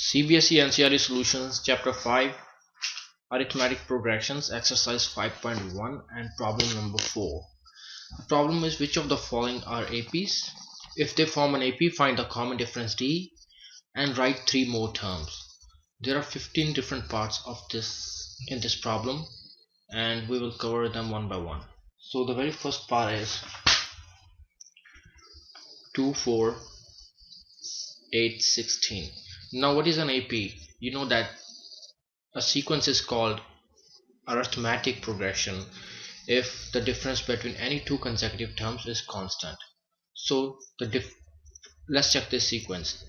CBSE NCRE Solutions Chapter 5 Arithmetic Progressions Exercise 5.1 and problem number 4. The problem is, which of the following are APs? If they form an AP, find the common difference D and write 3 more terms. There are 15 different parts of this in this problem and we will cover them one by one. So the very first part is 2, 4, 8, 16. Now what is an AP? You know that a sequence is called arithmetic progression if the difference between any two consecutive terms is constant. So let's check this sequence.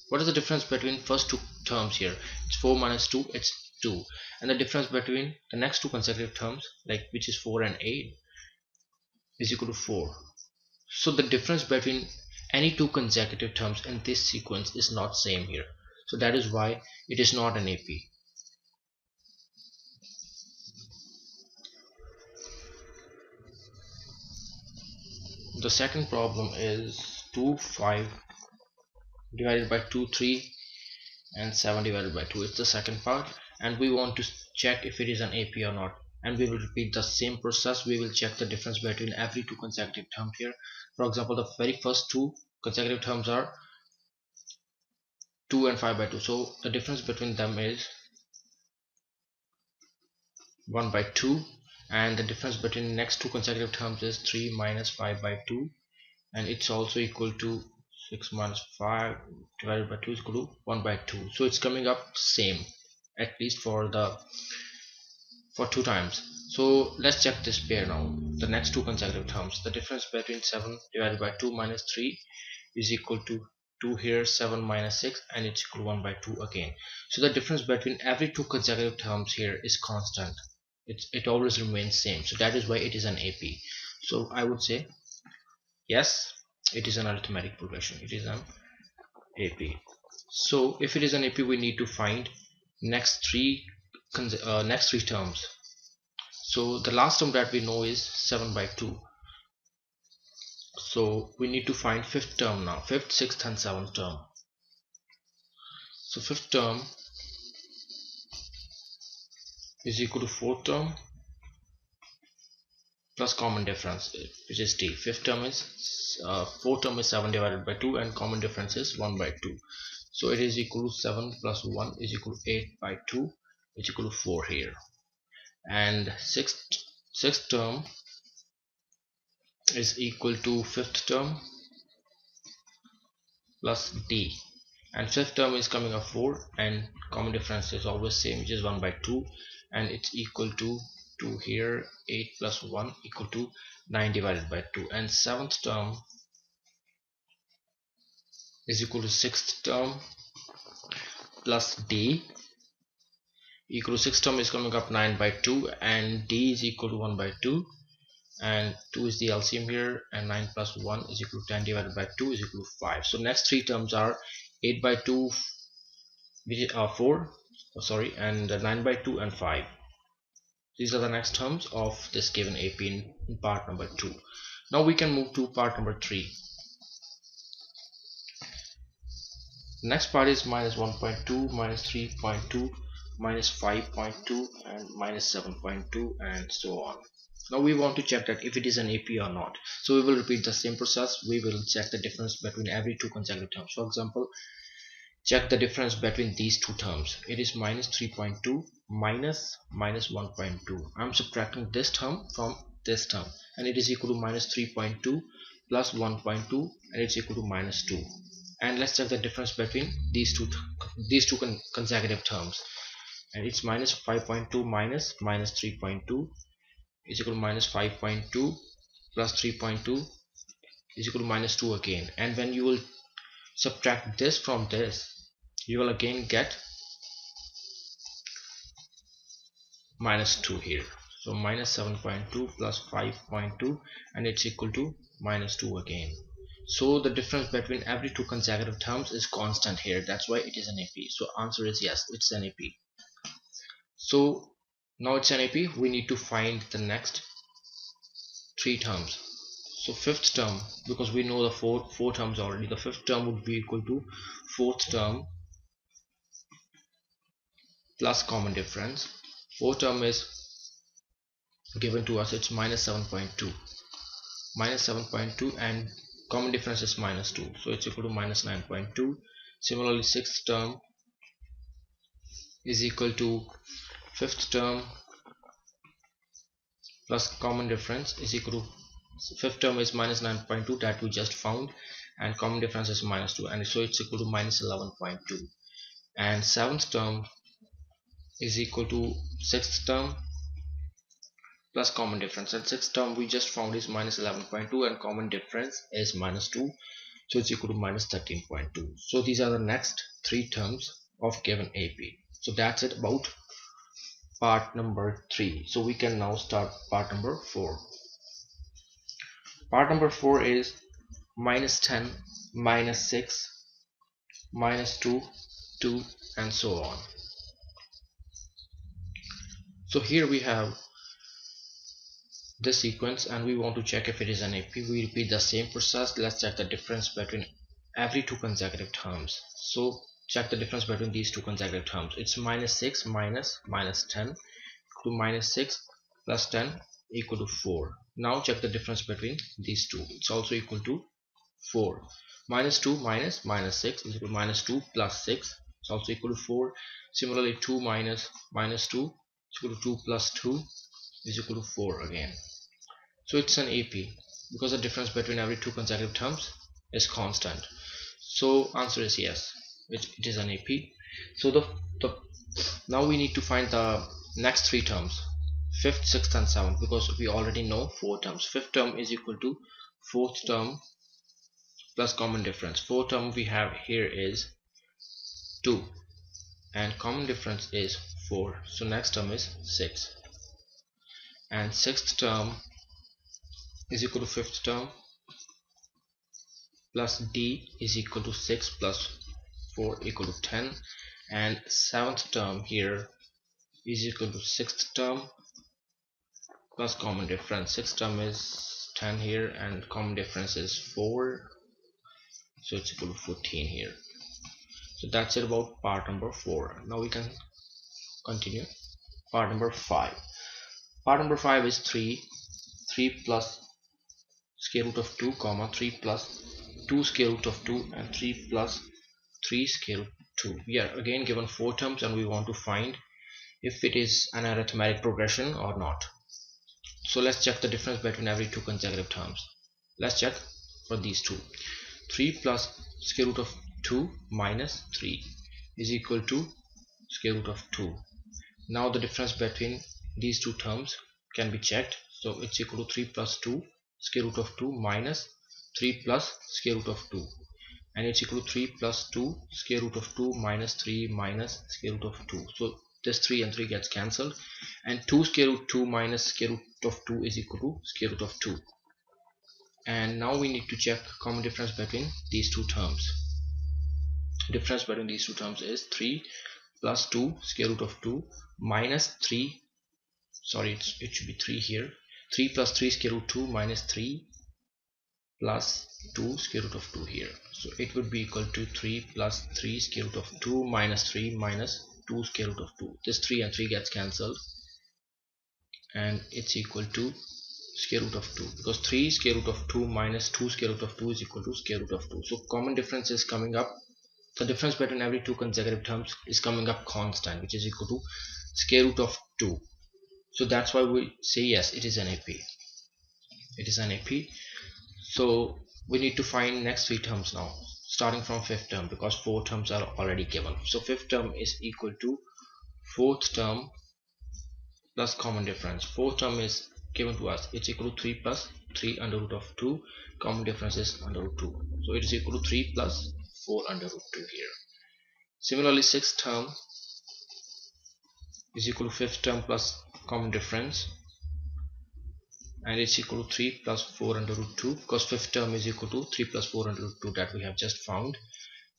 What is the difference between first two terms here? It's 4 minus 2, it's 2. And the difference between the next two consecutive terms, like which is 4 and 8, is equal to 4. So the difference between any two consecutive terms in this sequence is not same here. So that is why it is not an AP. The second problem is 2, 5 divided by 2, 3 and 7 divided by 2. It's the second part and we want to check if it is an AP or not, and we will repeat the same process. We will check the difference between every two consecutive terms here. For example, the very first two consecutive terms are 2 and 5 by 2, so the difference between them is 1 by 2, and the difference between the next two consecutive terms is 3 minus 5 by 2, and it's also equal to 6 minus 5 divided by 2 is equal to 1 by 2. So it's coming up same, at least for two times. So let's check this pair now. The next two consecutive terms, the difference between 7 divided by 2 minus 3 is equal to 2 here, 7 minus 6, and it's equal to 1 by 2 again. So the difference between every two consecutive terms here is constant. It always remains same. So that is why it is an AP. So I would say yes, it is an arithmetic progression. It is an AP. So if it is an AP, we need to find next three terms. So the last term that we know is 7 by 2. So we need to find fifth term now. Fifth, sixth and seventh term. So fifth term is equal to fourth term plus common difference, which is D. Fifth term is fourth term is 7 divided by 2 and common difference is 1 by 2. So it is equal to 7 plus 1 is equal to 8 by 2, which is equal to 4 here. And sixth term is equal to fifth term plus D, and fifth term is coming up 4 and common difference is always same, which is 1 by 2, and it's equal to 2 here. 8 plus 1 equal to 9 divided by 2, and seventh term is equal to sixth term plus D equal to sixth term is coming up 9 by 2 and D is equal to 1 by 2, and 2 is the LCM here, and 9 plus 1 is equal to 10 divided by 2 is equal to 5. So next three terms are 8 by 2, which are 4, and 9 by 2 and 5. These are the next terms of this given AP in part number 2. Now we can move to part number 3. The next part is minus 1.2, minus 3.2, minus 5.2 and minus 7.2 and so on. Now we want to check that if it is an AP or not. So we will repeat the same process. We will check the difference between every two consecutive terms. For example, check the difference between these two terms. It is minus 3.2 minus 1.2. I'm subtracting this term from this term, and it is equal to minus 3.2 plus 1.2, and it's equal to minus 2. And let's check the difference between these two consecutive terms, and it's minus 5.2 minus 3.2 is equal to minus 5.2 plus 3.2 is equal to minus 2 again. And when you will subtract this from this, you will again get minus 2 here. So minus 7.2 plus 5.2, and it's equal to minus 2 again. So the difference between every two consecutive terms is constant here. That's why it is an AP. So answer is yes, it's an AP. So now it's an AP. We need to find the next three terms. So fifth term, because we know the four terms already, the fifth term would be equal to fourth term plus common difference. Fourth term is given to us, it's minus 7.2. Minus 7.2 and common difference is minus 2. So it's equal to minus 9.2. Similarly, sixth term is equal to fifth term plus common difference is equal to, fifth term is minus 9.2 that we just found, and common difference is minus 2, and so it's equal to minus 11.2. And seventh term is equal to sixth term plus common difference, and sixth term we just found is minus 11.2 and common difference is minus 2, so it's equal to minus 13.2. So these are the next three terms of given AP. So that's it about part number 3. So we can now start part number 4. Part number 4 is minus 10, minus 6, minus 2, 2, and so on. So here we have this sequence and we want to check if it is an AP. We repeat the same process. Let's check the difference between every two consecutive terms. So check the difference between these two consecutive terms. It's minus 6 minus minus 10 to minus 6 plus 10 equal to 4. Now check the difference between these two. It's also equal to 4. Minus 2 minus minus 6 is equal to minus 2 plus 6. It's also equal to 4. Similarly, 2 minus minus 2 is equal to 2 plus 2 is equal to 4 again. So it's an AP because the difference between every two consecutive terms is constant. So answer is yes, it is an AP. So now we need to find the next three terms, fifth, sixth, and seventh, because we already know four terms. Fifth term is equal to fourth term plus common difference. Fourth term we have here is 2 and common difference is 4. So next term is 6, and sixth term is equal to fifth term plus D is equal to 6 plus 4 equal to 10, and seventh term here is equal to sixth term plus common difference. Sixth term is 10 here and common difference is 4, so it's equal to 14 here. So that's it about part number 4. Now we can continue part number 5. Part number 5 is 3 plus square root of 2 comma 3 plus 2 square root of 2 and 3 plus 3 square root 2. We are again given four terms and we want to find if it is an arithmetic progression or not. So let's check the difference between every two consecutive terms. Let's check for these two. 3 plus square root of 2 minus 3 is equal to square root of 2. Now the difference between these two terms can be checked. So it's equal to 3 plus 2 square root of 2 minus 3 plus square root of 2, and it's equal to 3 plus 2 square root of 2 minus 3 minus square root of 2. So this 3 and 3 gets cancelled, and 2 square root 2 minus square root of 2 is equal to square root of 2. And now we need to check common difference between these two terms. Difference between these two terms is 3 plus 2 square root of 2 minus 3, sorry, it should be 3 here, 3 plus 3 square root 2 minus 3 plus 2 square root of 2 here. So it would be equal to 3 plus 3 square root of 2 minus 3 minus 2 square root of 2. This 3 and 3 gets cancelled and it's equal to square root of 2, because 3 square root of 2 minus 2 square root of 2 is equal to square root of 2. So common difference is coming up, the difference between every two consecutive terms is coming up constant, which is equal to square root of 2. So that's why we say yes, it is an AP. It is an AP. So we need to find next three terms now, starting from fifth term, because four terms are already given. So fifth term is equal to fourth term plus common difference. Fourth term is given to us, it's equal to 3 plus 3 under root of 2, common difference is under root 2, so it is equal to 3 plus 4 under root 2 here. Similarly, sixth term is equal to fifth term plus common difference, and it's equal to 3 plus 4 under root 2, because fifth term is equal to 3 plus 4 under root 2 that we have just found,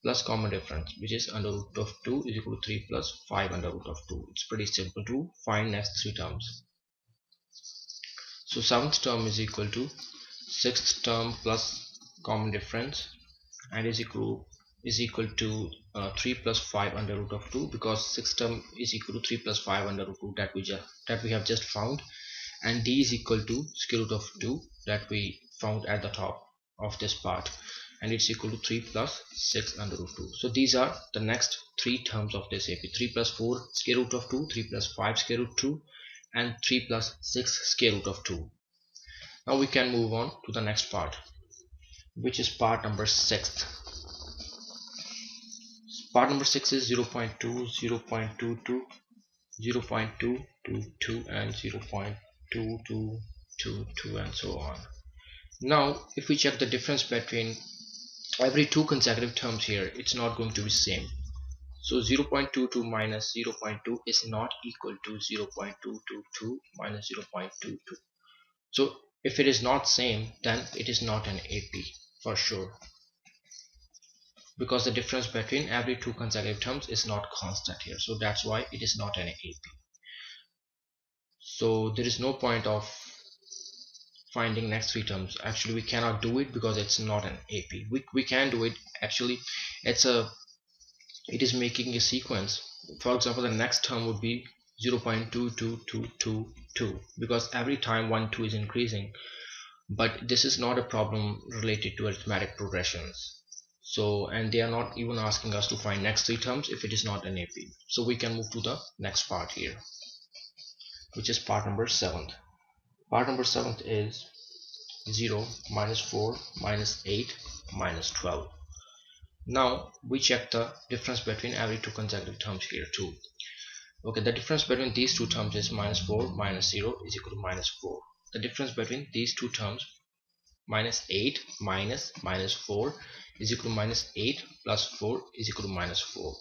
plus common difference, which is under root of 2 is equal to 3 plus 5 under root of 2. It's pretty simple to find next three terms. So seventh term is equal to sixth term plus common difference, and is equal is equal to 3 plus 5 under root of 2, because 6 term is equal to 3 plus 5 under root 2 that we have just found, and d is equal to square root of 2 that we found at the top of this part, and it's equal to 3 plus 6 under root 2. So these are the next three terms of this AP: 3 plus 4 square root of 2, 3 plus 5 square root 2, and 3 plus 6 square root of 2. Now we can move on to the next part, which is part number 6. Part number 6 is 0.2, 0.22, 0.222, and 0.2222, and so on. Now if we check the difference between every two consecutive terms here, it's not going to be same. So 0.22 minus 0.2 is not equal to 0.222 minus 0.22. So if it is not same, then it is not an AP for sure, because the difference between every two consecutive terms is not constant here. So that's why it is not an AP. So there is no point of finding next three terms. Actually we cannot do it because it's not an AP. We can do it. Actually it is making a sequence. For example, the next term would be 0.22222, because every time 1 2 is increasing, but this is not a problem related to arithmetic progressions. So, and they are not even asking us to find next three terms if it is not an AP. So we can move to the next part here, which is part number 7. Part number 7 is 0, minus 4, minus 8, minus 12. Now we check the difference between every two consecutive terms here too. Okay, the difference between these two terms is minus 4 minus 0 is equal to minus 4. The difference between these two terms, minus 8 minus minus 4 is equal to minus 8 plus 4 is equal to minus 4.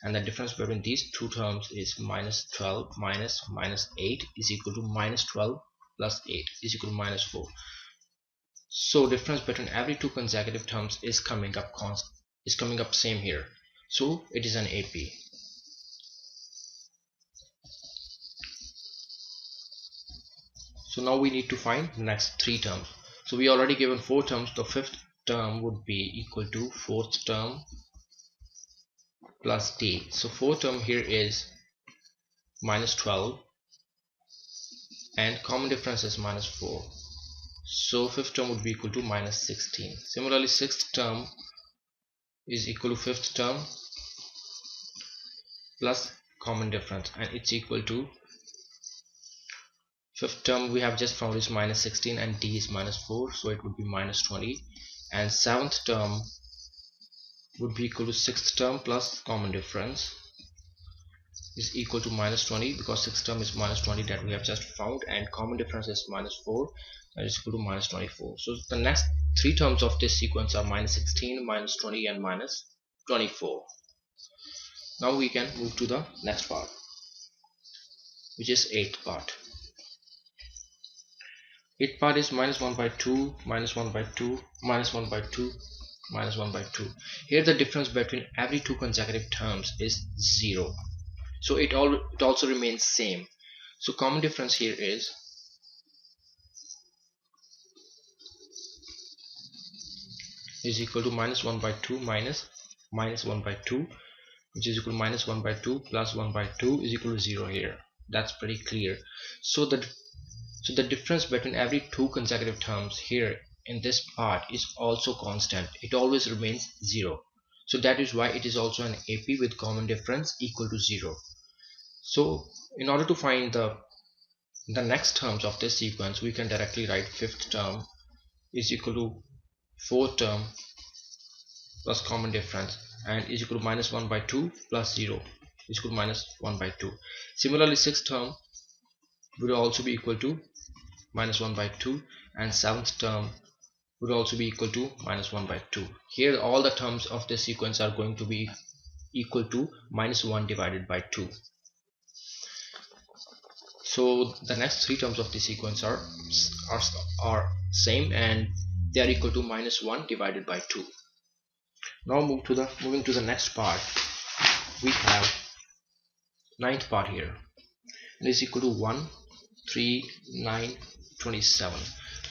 And the difference between these two terms is minus 12 minus minus 8 is equal to minus 12 plus 8 is equal to minus 4. So difference between every two consecutive terms is coming up same here. So it is an AP. So now we need to find the next three terms. So we already given four terms. The fifth term would be equal to fourth term plus d. So fourth term here is minus 12 and common difference is minus 4. So fifth term would be equal to minus 16. Similarly, sixth term is equal to fifth term plus common difference, and it's equal to fifth term we have just found is minus 16 and d is minus 4, so it would be minus 20. And seventh term would be equal to sixth term plus common difference is equal to minus 20, because sixth term is minus 20 that we have just found, and common difference is minus 4, that is equal to minus 24. So the next three terms of this sequence are minus 16, minus 20, and minus 24. Now we can move to the next part, which is eighth part. Eighth part is minus 1 by 2, minus 1 by 2, minus 1 by 2, minus 1 by 2. Here the difference between every two consecutive terms is 0. So it also remains same. So common difference here is equal to minus 1 by 2 minus 1 by 2, which is equal to minus 1 by 2 plus 1 by 2 is equal to 0 here. That's pretty clear. So the difference between every two consecutive terms here in this part is also constant. It always remains 0. So that is why it is also an AP with common difference equal to 0. So in order to find the next terms of this sequence, we can directly write fifth term is equal to fourth term plus common difference, and is equal to minus 1 by 2 plus 0 is equal to minus 1 by 2. Similarly, sixth term would also be equal to minus 1 by 2, and seventh term would also be equal to minus 1 by 2. Here all the terms of this sequence are going to be equal to minus 1 divided by 2. So the next three terms of the sequence are same, and they are equal to minus 1 divided by 2. Now moving to the next part, we have ninth part here, and is equal to 1, 3, 9, 27.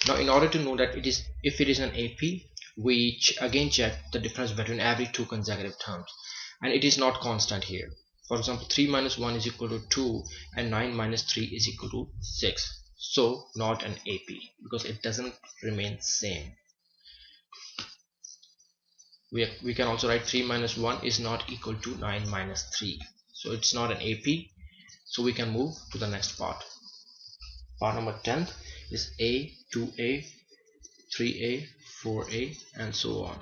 Now in order to know that if it is an AP, we again check the difference between every two consecutive terms, and it is not constant here. For example, 3 minus 1 is equal to 2 and 9 minus 3 is equal to 6. So not an AP because it doesn't remain same. We can also write 3 minus 1 is not equal to 9 minus 3. So it's not an AP. So we can move to the next part. Part number 10 is A, 2A, 3A, 4A, and so on.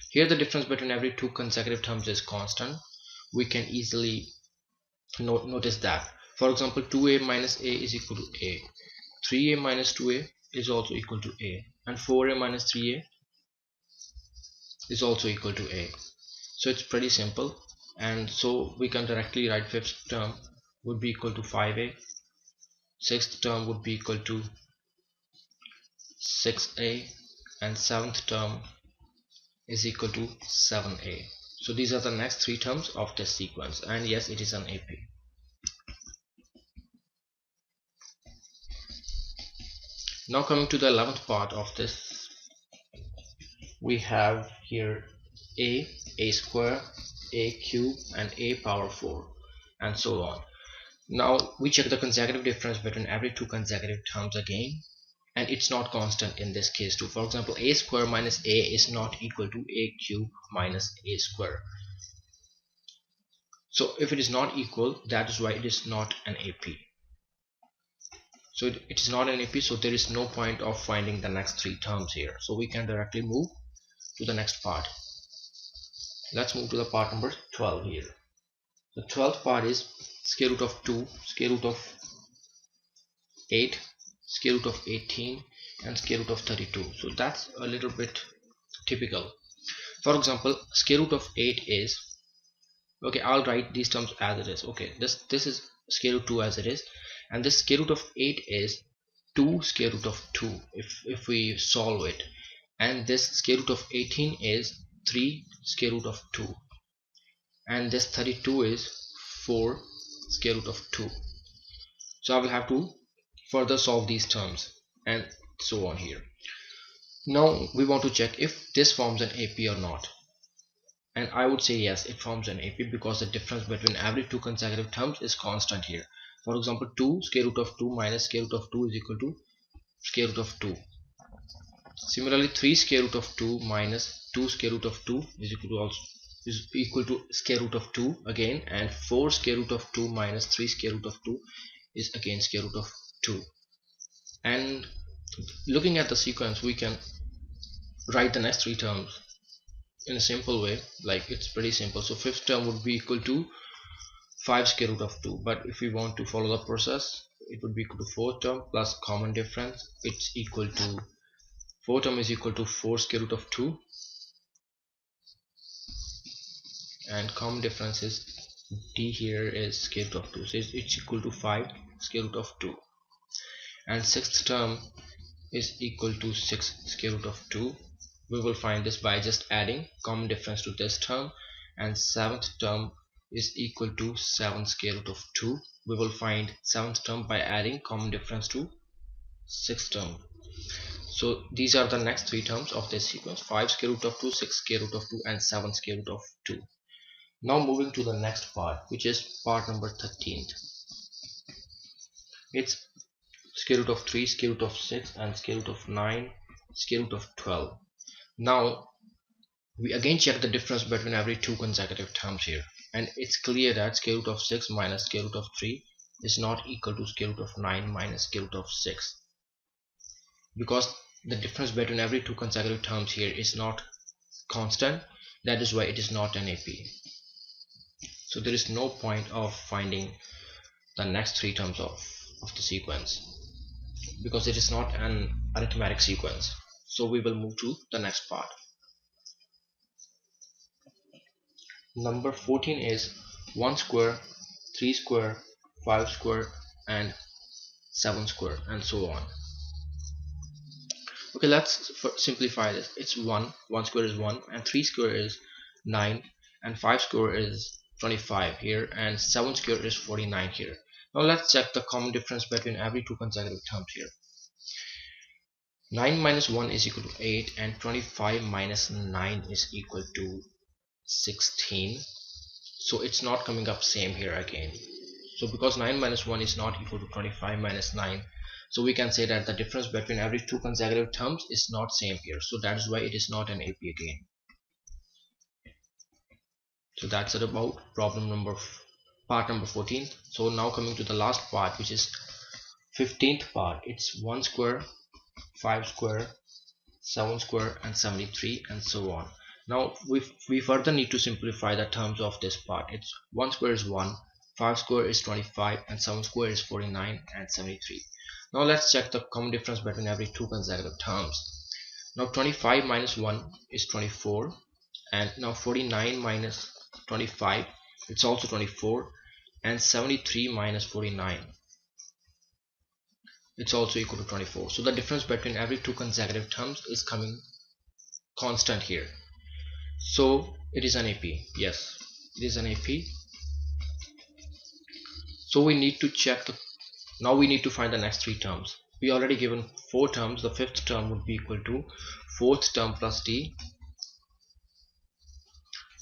Here the difference between every two consecutive terms is constant. We can easily notice that. For example, 2A minus A is equal to A. 3A minus 2A is also equal to A. And 4A minus 3A is also equal to A. So it's pretty simple. And so we can directly write fifth term would be equal to 5A. Sixth term would be equal to 6A. And seventh term is equal to 7A. So these are the next three terms of this sequence, and yes, it is an AP. Now coming to the 11th part of this, we have here a square, a cube, and a power 4, and so on. Now we check the consecutive difference between every two consecutive terms again, and it's not constant in this case too. For example, a square minus a is not equal to a cube minus a square. So if it is not equal, that is why it is not an AP. So it is not an AP, so there is no point of finding the next three terms here. So we can directly move to the next part. Let's move to the part number 12 here. The 12th part is square root of 2, square root of 8, square root of 18, and square root of 32. So that's a little bit typical. For example, square root of 8 is, okay, I'll write these terms as it is. Okay, this is square root 2 as it is, and this square root of 8 is 2 square root of 2 if we solve it, and this square root of 18 is 3 square root of 2, and this 32 is 4 square root of 2. So I will have to further solve these terms and so on here. Now we want to check if this forms an AP or not, and I would say yes, it forms an AP because the difference between every two consecutive terms is constant here. For example, 2 square root of 2 minus square root of 2 is equal to square root of 2. Similarly, 3 square root of 2 minus 2 square root of 2 is equal to square root of 2 again, and 4 square root of 2 minus 3 square root of 2 is again square root of 2. And looking at the sequence, we can write the next three terms in a simple way, like it's pretty simple. So fifth term would be equal to 5 square root of 2, but if we want to follow the process, it would be equal to fourth term plus common difference. It's equal to, fourth term is equal to 4 square root of 2, and common difference is d here is square root of 2, so it's equal to 5 square root of 2. And sixth term is equal to 6 square root of 2. We will find this by just adding common difference to this term, and seventh term is equal to 7 square root of 2. We will find seventh term by adding common difference to sixth term. So these are the next three terms of this sequence: 5 square root of 2, 6 square root of 2, and 7 square root of 2. Now moving to the next part, which is part number 13. It's square root of 3, square root of 6, and square root of 9, square root of 12. Now we again check the difference between every two consecutive terms here, and it's clear that square root of 6 minus square root of 3 is not equal to square root of 9 minus square root of 6, because the difference between every two consecutive terms here is not constant. That is why it is not an AP. So there is no point of finding the next three terms of the sequence because it is not an arithmetic sequence. So we will move to the next part. Number 14 is 1 square, 3 square, 5 square, and 7 square, and so on. Okay, let's simplify this. It's 1 square is 1, and 3 square is 9, and 5 square is 25 here, and 7 square is 49 here. Now let's check the common difference between every two consecutive terms here. 9 minus 1 is equal to 8, and 25 minus 9 is equal to 16. So it's not coming up same here again. So because 9 minus 1 is not equal to 25 minus 9, so we can say that the difference between every two consecutive terms is not same here. So that is why it is not an AP again. So that's it about part number 14. So now coming to the last part, which is 15th part. It's 1 square, 5 square, 7 square, and 73, and so on. Now we further need to simplify the terms of this part. It's 1 square is 1, 5 square is 25, and 7 square is 49, and 73. Now let's check the common difference between every two consecutive terms. Now 25 minus 1 is 24, and now 49 minus 25, it's also 24, and 73 minus 49, it's also equal to 24. So the difference between every two consecutive terms is coming constant here. So it is an AP. Yes, it is an AP. So we need to check now we need to find the next three terms. We already given four terms. The fifth term would be equal to fourth term plus d,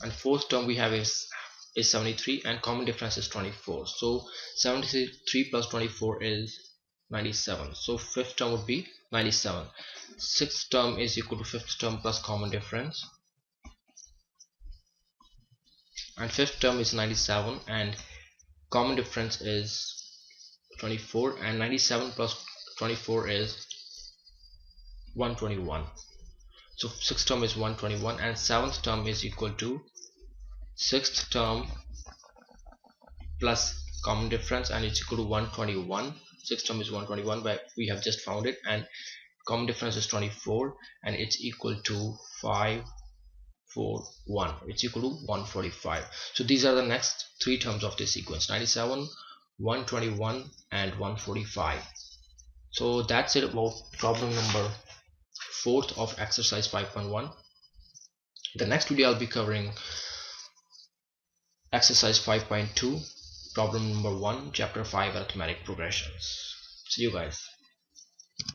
and fourth term we have is 73, and common difference is 24. So 73 plus 24 is 97. So fifth term would be 97. Sixth term is equal to fifth term plus common difference, and fifth term is 97, and common difference is 24, and 97 plus 24 is 121. So sixth term is 121, and seventh term is equal to sixth term plus common difference, and it's equal to 121. Sixth term is 121, but we have just found it, and common difference is 24, and it's equal to 541. It's equal to 145. So these are the next three terms of this sequence: 97, 121, and 145. So that's it about problem number 4th of exercise 5.1. The next video I'll be covering exercise 5.2, problem number 1, chapter 5, arithmetic progressions. See you guys.